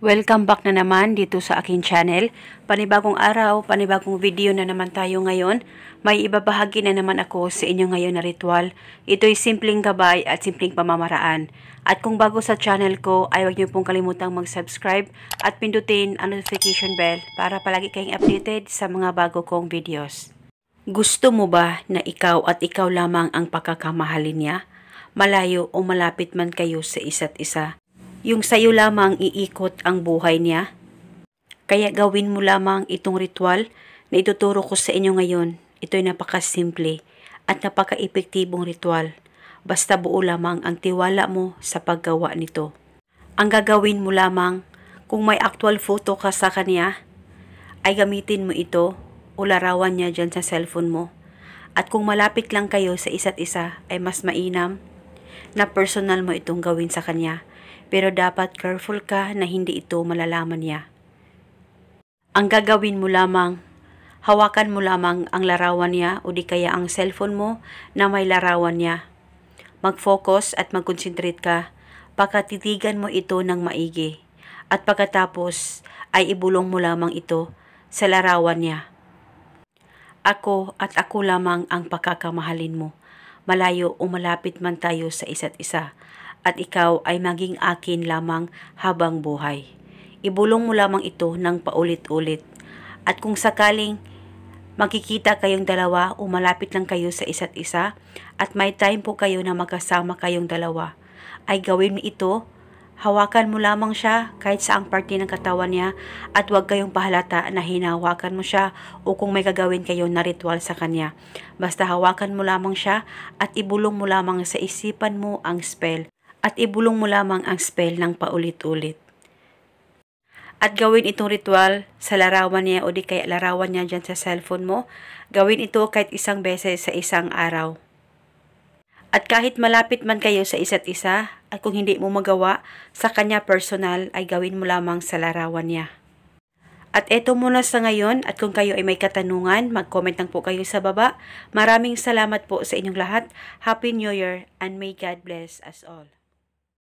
Welcome back na naman dito sa aking channel. Panibagong araw, panibagong video na naman tayo ngayon. May ibabahagi na naman ako sa inyo ngayon na ritual. Ito'y simpleng gabay at simpleng pamamaraan. At kung bago sa channel ko, ay huwag niyo pong kalimutang mag-subscribe at pindutin ang notification bell para palagi kayong updated sa mga bago kong videos. Gusto mo ba na ikaw at ikaw lamang ang pagkakamahalin niya? Malayo o malapit man kayo sa isa't isa. Yung sayo lamang iikot ang buhay niya. Kaya gawin mo lamang itong ritual na ituturo ko sa inyo ngayon. Ito'y napakasimple at napaka-epektibong ritual. Basta buo lamang ang tiwala mo sa paggawa nito. Ang gagawin mo lamang, kung may actual photo ka sa kanya, ay gamitin mo ito o larawan niya dyan sa cellphone mo. At kung malapit lang kayo sa isa't isa, ay mas mainam na personal mo itong gawin sa kanya. Pero dapat careful ka na hindi ito malalaman niya. Ang gagawin mo lamang, hawakan mo lamang ang larawan niya o di kaya ang cellphone mo na may larawan niya. Mag-focus at mag-concentrate ka, pagkatitigan mo ito ng maigi. At pagkatapos ay ibulong mo lamang ito sa larawan niya. Ako at ako lamang ang pagkakamahalin mo. Malayo o malapit man tayo sa isa't isa. At ikaw ay maging akin lamang habang buhay. Ibulong mo lamang ito ng paulit-ulit. At kung sakaling makikita kayong dalawa o malapit lang kayo sa isa't isa at may time po kayo na magkasama kayong dalawa, ay gawin mo ito, hawakan mo lamang siya kahit saang parte ng katawan niya at huwag kayong pahalata na hinahawakan mo siya o kung may gagawin kayo na ritual sa kanya. Basta hawakan mo lamang siya at ibulong mo lamang sa isipan mo ang spell. At ibulong mo lamang ang spell ng paulit-ulit. At gawin itong ritual sa larawan niya o di kaya larawan niya dyan sa cellphone mo. Gawin ito kahit isang beses sa isang araw. At kahit malapit man kayo sa isa't isa, at kung hindi mo magawa sa kanya personal, ay gawin mo lamang sa larawan niya. At eto muna sa ngayon, at kung kayo ay may katanungan, mag-comment lang po kayo sa baba. Maraming salamat po sa inyong lahat. Happy New Year and may God bless us all.